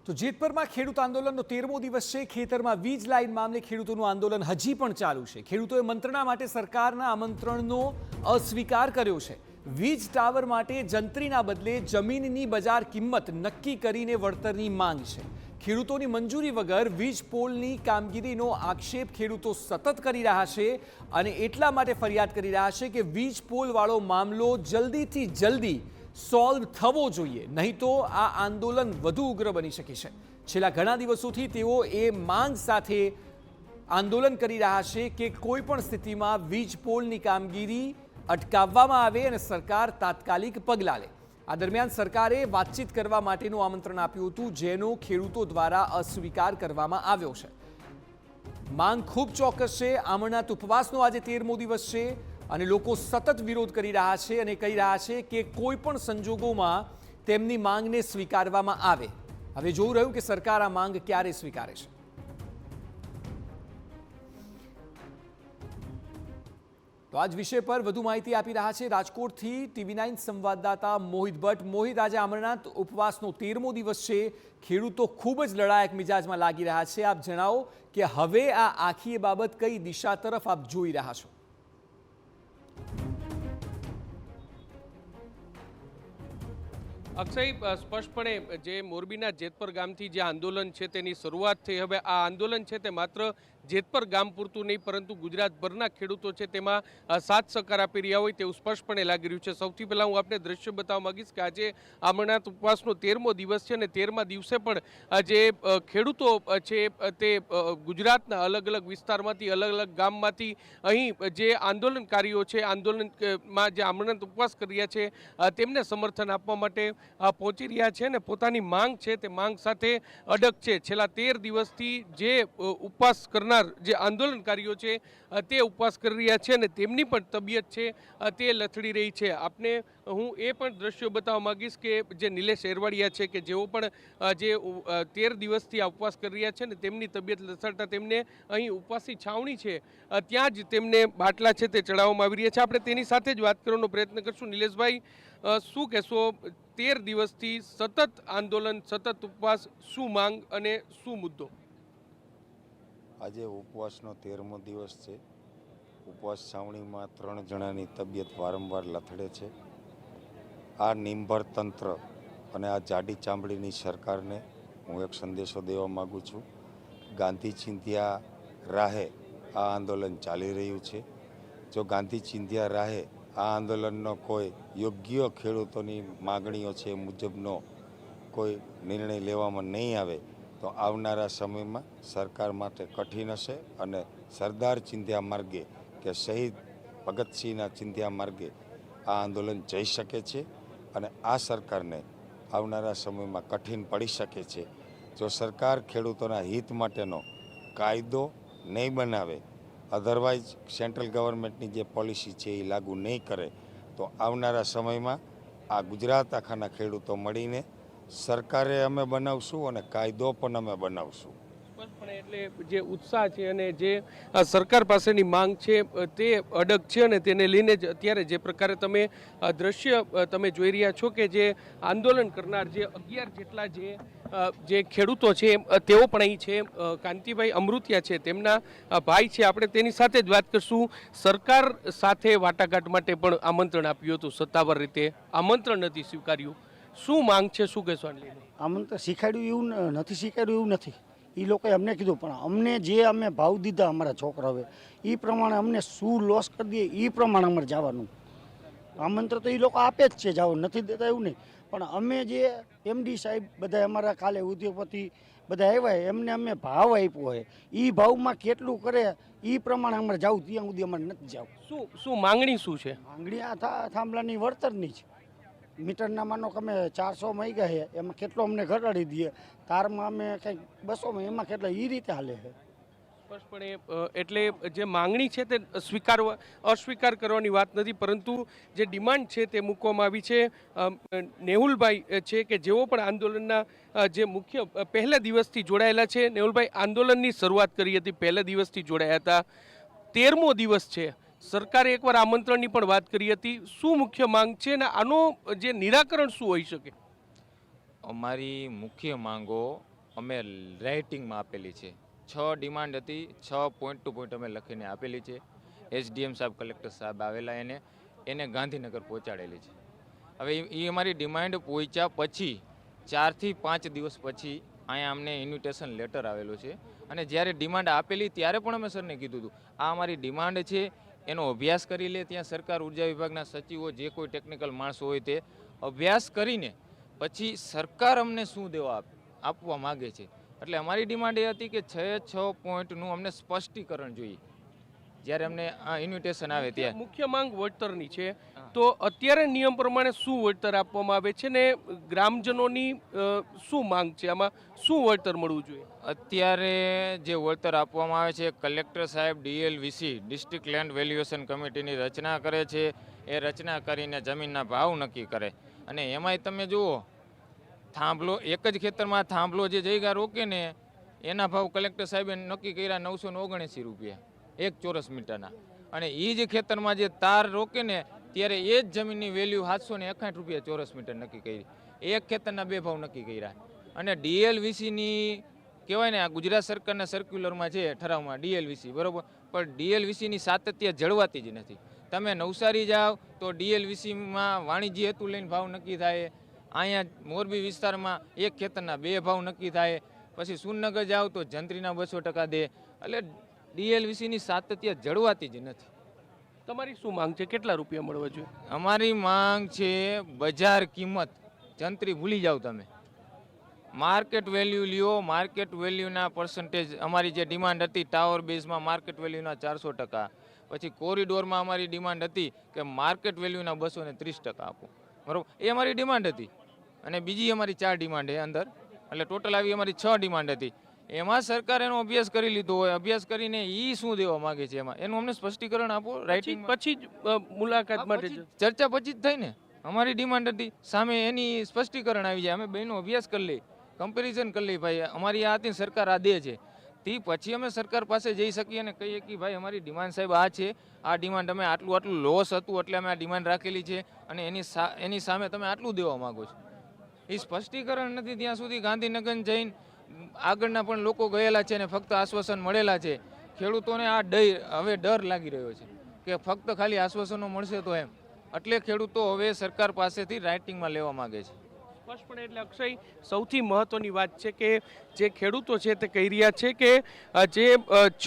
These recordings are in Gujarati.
તો જેતપુરમાં ખેડૂત આંદોલનનો 13મો દિવસ છે। ખેતરમાં વીજ લાઇન મામલે ખેડૂતોનું આંદોલન હજી પણ ચાલુ છે। ખેડૂતોએ મંત્રણા માટે સરકારના આમંત્રણનો અસ્વીકાર કર્યો છે। વીજ ટાવર માટે જંત્રીના બદલે જમીનની બજાર કિંમત નક્કી કરીને વળતરની માંગ છે। ખેડૂતોની મંજૂરી વગર વીજ પોલની કામગીરીનો આક્ષેપ ખેડૂતો સતત કરી રહ્યા છે અને એટલા માટે ફરિયાદ કરી રહ્યા છે કે વીજ પોલવાળો મામલો જલ્દીથી જલ્દી સોલ્વ થવો જોઈએ, નહીં તો આ આંદોલન વધુ ઉગ્ર બની શકે છે। છેલ્લા ઘણા દિવસોથી તેઓ એ માંગ સાથે આંદોલન કરી રહ્યા છે કે કોઈ પણ સ્થિતિમાં વીજ પોલની કામગીરી અટકાવવામાં આવે અને સરકાર તાત્કાલિક પગલાં લે। આ દરમિયાન સરકારે વાતચીત કરવા માટેનું આમંત્રણ આપ્યું હતું, જેનો ખેડૂતો દ્વારા અસ્વીકાર કરવામાં આવ્યો છે। માંગ ખૂબ ચોક્કસ છે। અમરનાથ ઉપવાસનો આજે 13મો દિવસ છે અને લોકો સતત વિરોધ કરી રહ્યા છે અને કહી રહ્યા છે કે કોઈ પણ સંજોગોમાં તેમની માંગને સ્વીકારવામાં આવે। હવે જોવું રહ્યું કે સરકાર આ માંગ ક્યારે સ્વીકારે છે। તો આજ વિષય પર વધુ માહિતી આપી રહ્યા છે રાજકોટથી TV9 સંવાદદાતા મોહિત ભટ્ટ। મોહિત, આજે અમરનાથ ઉપવાસનો 13મો દિવસ છે। ખેડૂતો ખૂબ જ લડાયક મિજાજમાં લાગી રહ્યા છે। આપ જણાવો કે હવે આ આખી બાબત કઈ દિશા તરફ આપ જોઈ રહ્યા છો? અક્ષય, સ્પષ્ટપણે જે મોરબીના જેતપર ગામથી જે આંદોલન છે તેની શરૂઆત થઈ। હવે આ આંદોલન છે તે માત્ર જેતપર ગામ પૂરતું નહીં, પરંતુ ગુજરાતભરના ખેડૂતો છે તેમાં સાથ સહકાર આપી રહ્યા હોય તેવું સ્પષ્ટપણે લાગી રહ્યું છે। સૌથી પહેલાં હું આપને દ્રશ્ય બતાવવા માંગીશ કે આજે અમરનાથ ઉપવાસનો 13મો દિવસ છે અને 13મા દિવસે પણ જે ખેડૂતો છે તે ગુજરાતના અલગ અલગ વિસ્તારમાંથી, અલગ અલગ ગામમાંથી અહીં જે આંદોલનકારીઓ છે, આંદોલનમાં જે અમરનાથ ઉપવાસ કરી રહ્યા છે તેમને સમર્થન આપવા માટે પહોંચી રહ્યા છે અને પોતાની માંગ છે તે માંગ સાથે અડગ છે। છેલ્લા 13 દિવસથી જે ઉપવાસ કરનાર જે આંદોલનકારીઓ છે તે ઉપવાસ કરી રહ્યા છે અને તેમની પણ તબિયત છે તે લથડી રહી છે। આપને હું એ પણ દ્રશ્યો બતાવવા માંગીશ કે જે નિલેશ એરવાડિયા છે કે જેઓ પણ જે 13 દિવસથી આ ઉપવાસ કરી રહ્યા છે ને તેમની તબિયત લથડતા તેમને અહીં ઉપવાસની છાવણી છે ત્યાં જ તેમને બાટલા છે તે ચડાવવામાં આવી રહ્યા છે। આપણે તેની સાથે જ વાત કરવાનો પ્રયત્ન કરશું। નિલેશભાઈ, શું કહેશો? 13 દિવસથી સતત આંદોલન, સતત ઉપવાસ, શું માંગ અને શું મુદ્દો? આજે ઉપવાસનો 13મો દિવસ છે। ઉપવાસ છાવણીમાં 3 જણાની તબિયત વારંવાર લથડે છે। આ નિંભર તંત્ર અને આ જાડી ચામડીની સરકારને હું એક સંદેશો દેવા માગું છું। ગાંધી ચિંધ્યા રાહે આ આંદોલન ચાલી રહ્યું છે। જો ગાંધી ચિંધ્યા રાહે આ આંદોલનનો કોઈ યોગ્ય ખેડૂતોની માગણીઓ છે મુજબનો કોઈ નિર્ણય લેવામાં નહીં આવે તો આવનારા સમયમાં સરકાર માટે કઠિન હશે અને સરદાર ચિંધ્યા માર્ગે કે શહીદ ભગતસિંહના ચિંધ્યા માર્ગે આ આંદોલન જઈ શકે છે અને આ સરકારને આવનારા સમયમાં કઠિન પડી શકે છે। જો સરકાર ખેડૂતોના હિત માટેનો કાયદો નહીં બનાવે, અધરવાઇઝ સેન્ટ્રલ ગવર્મેન્ટની જે પોલિસી છે એ લાગુ નહીં કરે તો આવનારા સમયમાં આ ગુજરાત આખાના ખેડૂતો મળીને સરકારે અમે બનાવશું અને કાયદો પણ અમે બનાવશું। એટલે જે ઉત્સાહ છે અને જે સરકાર પાસેની માંગ છે તે અડગ છે અને તેને લઈને જ અત્યારે જે પ્રકારે તમે દ્રશ્ય તમે જોઈ રહ્યા છો કે જે આંદોલન કરનાર જે 11 જેટલા જે ખેડૂતો છે તેઓ પણ અહીં છે। કાંતિભાઈ અમૃતિયા છે, તેમના ભાઈ છે, આપણે તેની સાથે જ વાત કરશું। સરકાર સાથે વાટાઘાટ માટે પણ આમંત્રણ આપ્યું હતું, સત્તાવાર રીતે આમંત્રણ નથી સ્વીકાર્યું, શું માંગ છે, શું કહેશો? આમંત્રણ શીખાડ્યું એવું નથી, સ્વીકાર્યું એવું નથી। એ લોકોએ અમને કીધું, પણ અમને જે અમે ભાવ દીધા અમારા છોકરાઓએ એ પ્રમાણે અમને શું લોસ કરી દઈએ એ પ્રમાણે અમારે જવાનું। આમંત્રણ તો એ લોકો આપે જ છે, જાઓ નથી દેતા એવું નહીં, પણ અમે જે MD સાહેબ બધા અમારા કાલે ઉદ્યોગપતિ બધા આવ્યા એમને અમે ભાવ આપ્યો હોય એ ભાવમાં કેટલું કરે એ પ્રમાણે અમારે જવું, ત્યાં સુધી અમારે નથી જવું। શું માંગણી શું છે? માંગણી આ થાંભલાની વળતરની છે। મીટરના માનો કે અમે 400 માંગ્યા છે, એમાં કેટલો અમને ઘટાડી દઈએ, તારમાં અમે કંઈક 200 એમાં કેટલા એ રીતે હાલે છે। સ્પષ્ટપણે એટલે જે માંગણી છે તે અસ્વીકાર કરવાની વાત નથી, પરંતુ જે ડિમાન્ડ છે તે મૂકવામાં આવી છે। નેહુલભાઈ છે કે જેઓ પણ આંદોલનના જે મુખ્ય પહેલા દિવસથી જોડાયેલા છે। નેહુલભાઈ, આંદોલનની શરૂઆત કરી હતી, પહેલા દિવસથી જોડાયા હતા, 13મો દિવસ છે, સરકારે એકવાર આમંત્રણની પણ વાત કરી હતી, શું મુખ્ય માંગ છે અને આનો જે નિરાકરણ શું હોઈ શકે? અમારી મુખ્ય માંગો અમે રાઇટિંગમાં આપેલી છે. 6 ડિમાન્ડ હતી, 6 પોઈન્ટ ટુ પોઈન્ટ અમે લખીને આપેલી છે. એસડીએમ સાહેબ, કલેક્ટર સાહેબ આવેલા, એને ગાંધીનગર પહોંચાડેલી છે. હવે એ અમારી ડિમાન્ડ પહોંચ્યા પછી 4 થી 5 દિવસ પછી અહીંયા અમને ઇન્વિટેશન લેટર આવેલું છે. અને જ્યારે ડિમાન્ડ આપેલી ત્યારે પણ અમે સરને કીધું હતું આ અમારી ડિમાન્ડ છે, એનો અભ્યાસ કરી લે. ત્યાં સરકાર ઉર્જા વિભાગના સચિવો, જે કોઈ ટેકનિકલ માણસો હોય તે અભ્યાસ કરીને પછી સરકાર અમને શું દેવા આપવા માગે છે. એટલે અમારી ડિમાન્ડ એ હતી કે 6 પોઈન્ટનું અમને સ્પષ્ટીકરણ જોઈએ. જ્યારે અમને આ ઇન્વિટેશન આવે ત્યારે મુખ્ય માંગ વળતરની છે, તો અત્યારે નિયમ પ્રમાણે શું વળતર આપવામાં આવે છે ને ગ્રામજનોની શું માંગ છે, આમાં શું વળતર મળવું જોઈએ? અત્યારે જે વળતર આપવામાં આવે છે, કલેક્ટર સાહેબ ડીએલવીસી, ડિસ્ટ્રિક્ટ લેન્ડ વેલ્યુએશન કમિટીની રચના કરે છે. એ રચના કરીને જમીનના ભાવ નક્કી કરે. અને એમાંય તમે જુઓ, થાંભલો, એક જ ખેતરમાં થાંભલો જે જગ્યા રોકે ને એના ભાવ કલેક્ટર સાહેબે નક્કી કર્યા 979 રૂપિયા 1 ચોરસ મીટરના. અને એ જ ખેતરમાં જે તાર રોકે ને ત્યારે એ જ જમીનની વેલ્યુ 761 રૂપિયા ચોરસ મીટર નક્કી કરી. એક ખેતરના 2 ભાવ નક્કી કર્યા. અને ડીએલવીસીની કહેવાય ને, આ ગુજરાત સરકારના સર્ક્યુલરમાં છે, ઠરાવમાં ડીએલવીસી, બરોબર, પણ ડીએલવીસીની સાતત્ય જળવાતી જ નથી. તમે નવસારી જાઓ તો ડીએલવીસીમાં વાણિજ્ય હેતુ લઈને ભાવ નક્કી થાય. અહીંયા મોરબી વિસ્તારમાં એક ખેતરના 2 ભાવ નક્કી થાય. પછી સુરનગર જાઓ તો જંત્રીના 200% દે. એટલે ડીએલવીસીની સાતત્ય જળવાતી જ નથી. તમારી શું માંગ છે, કેટલા રૂપિયા મળવા જોઈએ? અમારી માંગ છે બજાર કિંમત. જંત્રી ભૂલી જાઓ તમે, માર્કેટ વેલ્યુ લ્યો. માર્કેટ વેલ્યુના પર્સન્ટેજ અમારી જે ડિમાન્ડ હતી ટાવર બેઝમાં માર્કેટ વેલ્યુના 400%. પછી કોરિડોરમાં અમારી ડિમાન્ડ હતી કે માર્કેટ વેલ્યુના 230% આપો, બરાબર. એ અમારી ડિમાન્ડ હતી. અને બીજી અમારી 4 ડિમાન્ડ છે અંદર, એટલે ટોટલ આવી અમારી 6 ડિમાન્ડ હતી. એમાં સરકાર એનો અભ્યાસ કરી લીધો હોય, અભ્યાસ કરીને એ શું દેવા માંગે છે એમાં એનું અમને સ્પષ્ટીકરણ આપો રાઇટિંગ. પછી જ મુલાકાત માટે ચર્ચા પછી જ થઈ ને. અમારી ડિમાન્ડ હતી, સામે એની સ્પષ્ટીકરણ આવી જાય, અમે બેનો અભ્યાસ કરી લઈએ, કમ્પેરિઝન કરી લઈએ, ભાઈ અમારી આ હતી, સરકાર આ દે છે, તે પછી અમે સરકાર પાસે જઈ શકીએ અને કહીએ કે ભાઈ અમારી ડિમાન્ડ સાહેબ આ છે, આ ડિમાન્ડ અમે આટલું લોસ હતું એટલે અમે આ ડિમાન્ડ રાખેલી છે અને એની સામે તમે આટલું દેવા માગો છો. એ સ્પષ્ટીકરણ નથી ત્યાં સુધી ગાંધીનગર જઈને આગળના પણ લોકો ગયેલા છે ને ફક્ત આશ્વાસન મળેલા છે. ખેડૂતોને આ હવે ડર લાગી રહ્યો છે કે ફક્ત ખાલી આશ્વાસનો મળશે તો એમ. એટલે ખેડૂતો હવે સરકાર પાસેથી રાઇટિંગમાં લેવા માગે છે. સ્પષ્ટપણે એટલે અક્ષય, સૌથી મહત્વની વાત છે કે જે ખેડૂતો છે તે કહી રહ્યા છે કે જે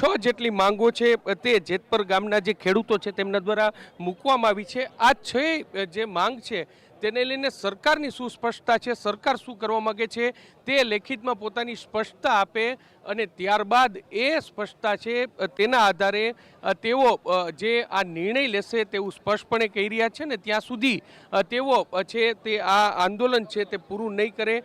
6 જેટલી માંગો છે તે જેતપર ગામના જે ખેડૂતો છે તેમના દ્વારા મૂકવામાં આવી છે. આ 6 જે માંગ છે તેને લઈને સરકારની શું સ્પષ્ટતા છે, સરકાર શું કરવા માગે છે તે લેખિતમાં પોતાની સ્પષ્ટતા આપે અને ત્યારબાદ એ સ્પષ્ટતા છે તેના આધારે તેઓ જે આ નિર્ણય લેશે તેવું સ્પષ્ટપણે કહી રહ્યા છે. ને ત્યાં સુધી તેઓ છે તે આ આંદોલન છે તે પૂરું નહીં કરે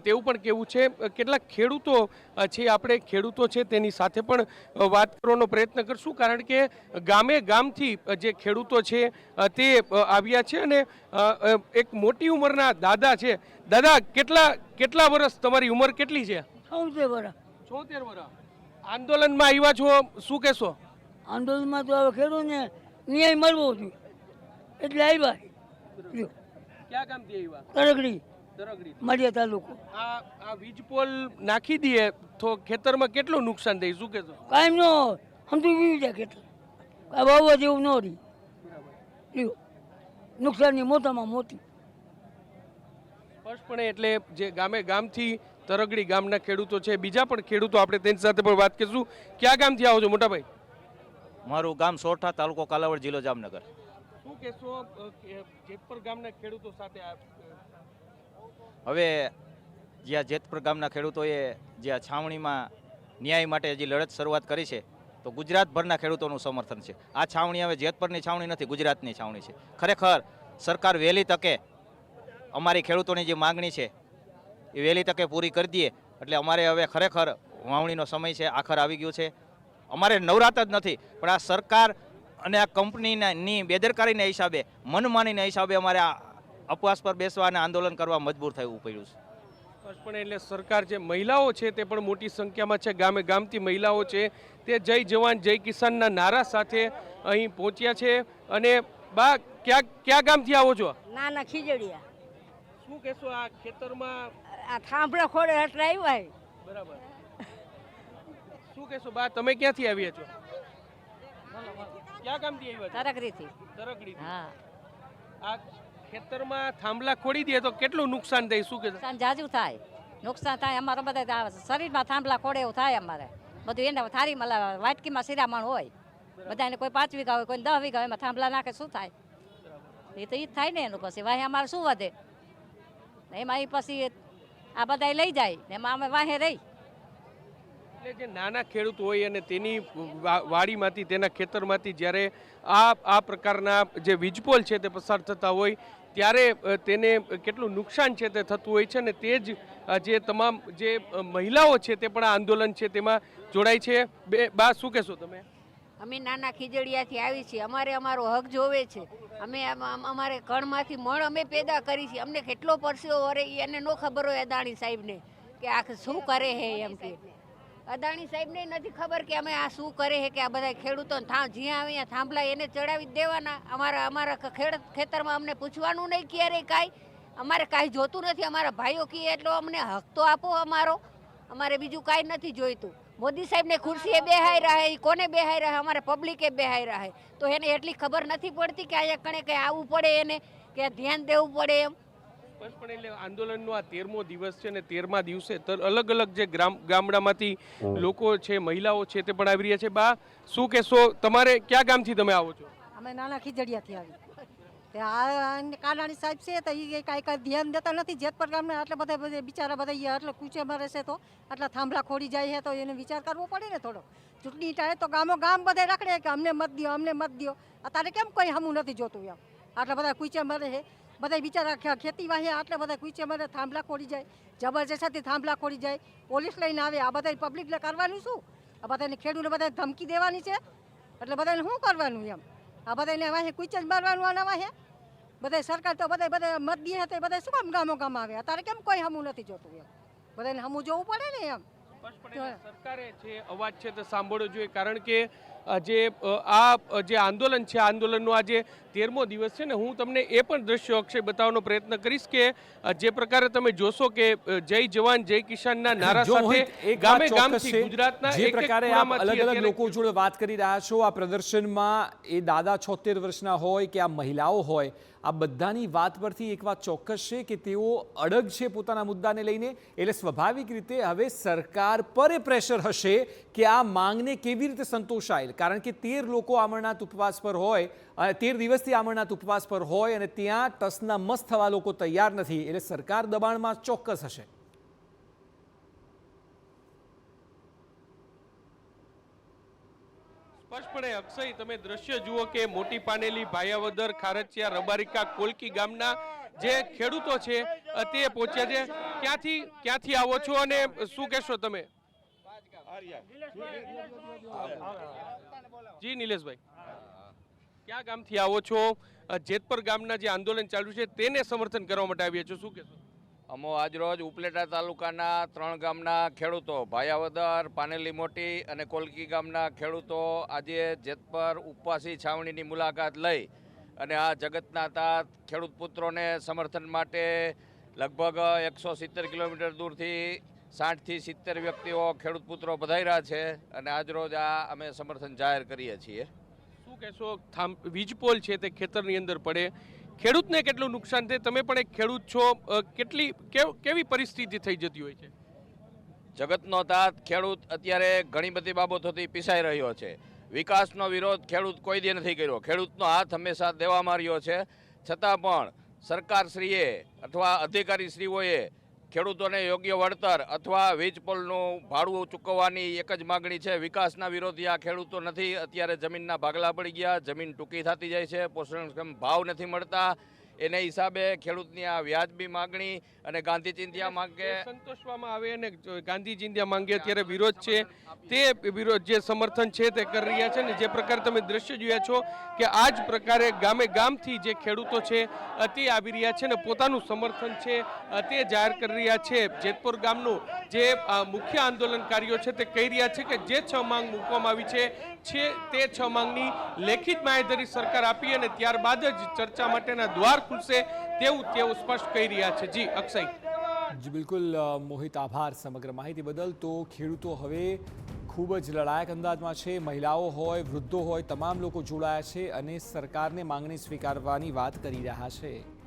તેવું પણ કહેવું છે. કેટલાક ખેડૂતો છે, આપણે ખેડૂતો છે તેની સાથે પણ વાત કરવાનો પ્રયત્ન કરશું, કારણ કે ગામે ગામથી જે ખેડૂતો છે તે આવ્યા છે. અને એક મોટી ઉંમરના દાદા છે. દાદા, કેટલા વર્ષ, તમારી ઉંમર કેટલી છે? 74 વર્ષ. 74 વર્ષ. આંદોલનમાં આવ્યા છો, શું કહેશો? આંદોલનમાં તો હવે ખેડૂતને ન્યાય મળવો જોઈએ એટલે આવ્યા. ક્યાં ગામથી આવ્યા? તરગડી, તરગડી, માળિયા તાલુકો. આ વીજ પોલ નાખી દઈએ તો ખેતરમાં કેટલું નુકસાન થાય, શું કહેશો? કાંઈ ન હોય, સમજી વીવી જાય ખેતર, કાંઈ વાવવા જેવું ન રહી. લ્યો, નુકસાનની મોટામાં મોટી. સ્પષ્ટપણે એટલે જે ગામે ગામથી તરગડી ગામના ખેડૂતો છે, બીજા પણ ખેડૂતો આપણે તેની સાથે પણ વાત કરીશું. ક્યાં ગામથી આવો છો મોટાભાઈ? મારું ગામ સોરઠા, તાલુકો કાલાવડ, જિલ્લો જામનગર. શું કહેશો જેતપર ગામના ખેડૂતો સાથે? હવે જ્યાં જેતપુર ગામના ખેડૂતોએ જ્યાં છાવણીમાં ન્યાય માટે હજી લડત શરૂઆત કરી છે તો ગુજરાતભરના ખેડૂતોનું સમર્થન છે. આ છાવણી હવે જેતપુરની છાવણી નથી, ગુજરાતની છાવણી છે. ખરેખર સરકાર વહેલી તકે અમારી ખેડૂતોની જે માગણી છે એ વહેલી તકે પૂરી કરી દઈએ એટલે અમારે હવે ખરેખર વાવણીનો સમય છે, આખર આવી ગયો છે. અમારે નવરાત જ નથી, પણ આ સરકાર અને આ કંપનીની બેદરકારીના હિસાબે, મનમાનીના હિસાબે અમારે આ ઉપવાસ પર બેસવા અને આંદોલન કરવા મજબૂર થવું પડ્યું છે. સ્પષ્ટપણે એટલે સરકાર, જે મહિલાઓ છે તે પણ મોટી સંખ્યામાં છે, ગામે ગામથી મહિલાઓ છે તે જય જવાન જય કિસાનના નારા સાથે અહીં પહોંચ્યા છે. અને બા, ક્યાં ગામથી આવો છો? નાના ખીજડીયા. શું કહેશો આ ખેતરમાં? આ થાંભલા ખોડે એટલે આવ્યા. બરાબર. શું કહેશો બા, તમે ક્યાંથી આવ્યા છો? ક્યાં ગામથી આવ્યા છો? તરકરીથી. તરકડીથી. હા, આ ખેતરમાં થાંભલા ખોડી દે તો કેટલું નુકસાન થાય, શું કહેશો? નુકસાન જાજુ થાય. નુકસાન થાય અમારે બધા શરીરમાં થાંભલા ખોડે એવું થાય અમારે. બધું એને થારી વાટકીમાં શિરામણ હોય. બધાને કોઈ 5 વીઘા હોય, કોઈ 10 વીઘા હોય, એમાં થાંભલા નાખે શું થાય? એ તો ઈ જ થાય ને એનું. પછી વાહે અમારે શું વધે? ને એમાં ઈ પછી આ બધા લઈ જાય ને એમાં અમે વાહે રહી. એટલે જે નાના ખેડૂત હોય અને તેની વાડીમાંથી, તેના ખેતરમાંથી જ્યારે આ પ્રકારના જે વીજપોલ છે તે પસાર થતા હોય ત્યારે તેને કેટલું નુકસાન છે તે થતું હોય છે. અને તે જ જે તમામ જે મહિલાઓ છે તે પણ આ આંદોલન છે તેમાં જોડાય છે. બા, શું કહેશો તમે? અમે નાના ખીજડીયાથી આવી છીએ. અમારે અમારો હક જોવે છે. અમે અમારે કણમાંથી મણ અમે પેદા કરી છે. અમને કેટલો પરસેવો વરે એને નો ખબર હોય અદાણી સાહેબને કે આ શું કરે છે. એમ કે અદાણી સાહેબને નથી ખબર કે અમે આ શું કરે છે, કે આ બધા ખેડૂતો જ્યાં આવે ત્યાં થાંભલા એને ચડાવી જ દેવાના. અમારા ખેતરમાં અમને પૂછવાનું નહીં ક્યારે કાંઈ. અમારે કાંઈ જોતું નથી. અમારા ભાઈઓ કહે એટલો અમને હક તો આપો અમારો. અમારે બીજું કાંઈ નથી જોઈતું. મોદી સાહેબને ખુરશીએ બેહાઈ રહે, કોને બેહાઈ રહે? અમારે પબ્લિકે બેહાઈ રહે. તો એને એટલી ખબર નથી પડતી કે અહીંયા કણે કંઈ આવવું પડે એને, કે ધ્યાન દેવું પડે એમ. પણ એટલે આંદોલનનો આ 13મો દિવસ છે ને 13મા દિવસે અલગ અલગ જે ગામડામાંથી લોકો છે, મહિલાઓ છે તે પણ આવી રહ્યા છે. બા, શું કહેશો? તમારે કયા ગામથી તમે આવો છો? અમે નાના ખીજડીયાથી આવી. કાનાણી સાહેબ છે તો એ કાંઈ ધ્યાન દેતા નથી. જેતપર ગામના આટલા બધા બિચારા બધા એટલે કૂચે મરે છે તો આટલા થાંભલા ખોડી જાય છે તો એને વિચાર કરવો પડે ને થોડો. ચૂંટણી ટાળે તો ગામ બધા રખડે કે અમને મત દો, અમને મત દો. અત્યારે કેમ કોઈ હમું નથી જોતું એમ. આટલા બધા કૂચે મરે છે બધા બિચારા ખેતી વાહે આટલા બધા કૂચે મરે, થાંભલા ખોડી જાય, જબરજસ્તી થાંભલા ખોડી જાય, પોલીસ લઈને આવે. આ બધા પબ્લિકને કરવાનું શું? આ બધાને ખેડૂતને બધા ધમકી દેવાની છે એટલે બધાને શું કરવાનું એમ? આ બધાને વાહે કૂચે જ મારવાનું આના વાહે. બધા સરકાર તો બધા મત દે તો બધા શું કામ ગામ આવે? અત્યારે કેમ કોઈ હમું નથી જોતું એમ? બધાને હમું જોવું પડે ને એમ. સરકારે જે અવાજ છે તે સાંભળવો જોઈએ. કારણ કે જે આંદોલન છે, આંદોલનનો આજે 13મો દિવસ છે ને હું તમને એ પણ દ્રશ્યો અક્ષય બતાવવાનો પ્રયત્ન કરીશ કે જે પ્રકારે તમે જોશો કે જય જવાન જય કિસાનના નારા સાથે ગામે ગામથી ગુજરાતના જે પ્રકારે આપ અલગ અલગ લોકો જોડે વાત કરી રહ્યા છો આ પ્રદર્શનમાં, એ દાદા 76 વર્ષના હોય કે આ મહિલાઓ હોય, આ બધાની વાત પરથી એક વાત ચોક્કસ છે કે તેઓ અડગ છે પોતાના મુદ્દાને લઈને. એટલે સ્વાભાવિક રીતે હવે સરકાર પર એ પ્રેશર હશે કે આ માંગને કેવી રીતે સંતોષાય. કારણ કે 13 લોકો અમરનાથ ઉપવાસ પર હોય, 13 દિવસથી અમરનાથ ઉપવાસ પર હોય અને ત્યાં ટસના મસ થવા લોકો તૈયાર નથી. એટલે સરકાર દબાણમાં ચોક્કસ હશે. સ્પષ્ટપણે અક્ષય, તમે દ્રશ્ય જુઓ કે મોટી પાનેલી, ભાયાવદર, ખારચિયા, રબારિકા, કોલકી ગામના જે ખેડૂતો છે તે પહોંચ્યા છે. ક્યાંથી આવો છો અને શું કહેશો તમે? જી નિલેશભાઈ, ક્યાં ગામથી આવો છો? જેતપર ગામના જે આંદોલન ચાલુ છે તેને સમર્થન કરવા માટે આવ્યા છો, શું કહેશો? અમો આજરોજ ઉપલેટા તાલુકાના 3 ગામના ખેડૂતો, ભાયાવદર, પાનેલી મોટી અને કોલકી ગામના ખેડૂતો આજે જેતપર ઉપવાસી છાવણીની મુલાકાત લઈ અને આ જગતના તાત ખેડૂત પુત્રોને સમર્થન માટે લગભગ 170 કિલોમીટર દૂરથી 60 થી 70 વ્યક્તિઓ ખેડૂત પુત્રો પધાર્યા છે અને આજરોજ આ અમે સમર્થન જાહેર કરીએ છીએ. શું કહેશો? વીજપોલ છે તે ખેતરની અંદર પડે, ખેડૂતને કેટલું નુકસાન થાય? તમે પણ એક ખેડૂત છો, કેવી પરિસ્થિતિ થઈ જતી હોય છે? જગતનો તાત ખેડૂત અત્યારે ઘણી બધી બાબતોથી પીસાઈ રહ્યો છે. વિકાસનો વિરોધ ખેડૂત કોઈ દી નથી કર્યો. ખેડૂતનો હાથ હંમેશા દેવામાં રહ્યો છે. છતાં પણ સરકારશ્રીએ અથવા અધિકારીશ્રીઓએ ખેડૂતોને યોગ્ય વળતર અથવા વીજપોલનું ભાડું ચૂકવવાની એક જ માગણી છે. વિકાસના વિરોધી આ ખેડૂતો નથી. અત્યારે જમીનના ભાગલા પડી ગયા, જમીન ટૂંકી થતી જાય છે, પોષણક્ષમ ભાવ નથી મળતા. એને હિસાબે ખેડૂતની આ વ્યાજબી માગણી અને ગાંધી ચિંધ્યા માંગે સંતોષવામાં આવે અને ગાંધી ચિંધ્યા માંગે અત્યારે વિરોધ છે તે વિરોધ જે સમર્થન છે તે કરી રહ્યા છે. ને જે પ્રકારે તમે દ્રશ્ય જોયા છો કે આ જ પ્રકારે ગામે ગામથી જે ખેડૂતો છે તે આવી રહ્યા છે ને પોતાનું સમર્થન છે તે જાહેર કરી રહ્યા છે. જેતપુર ગામનું જે મુખ્ય આંદોલનકારીઓ છે તે કહી રહ્યા છે કે જે 6 માંગ મૂકવામાં આવી છે તે 6 માંગની લેખિત બાંહેધરી સરકાર આપી અને ત્યારબાદ જ ચર્ચા માટેના દ્વાર ખુલશે તેવું તેઓ સ્પષ્ટ કહી રહ્યા છે. જી અક્ષય. જી બિલકુલ મોહિત, આભાર સમગ્ર માહિતી બદલ. તો ખેડૂતો હવે ખૂબ જ લડાયક અંદાજમાં છે. મહિલાઓ હોય, વૃદ્ધો હોય, તમામ લોકો જોડાયા છે અને સરકારને માંગણી સ્વીકારવાની વાત કરી રહ્યા છે.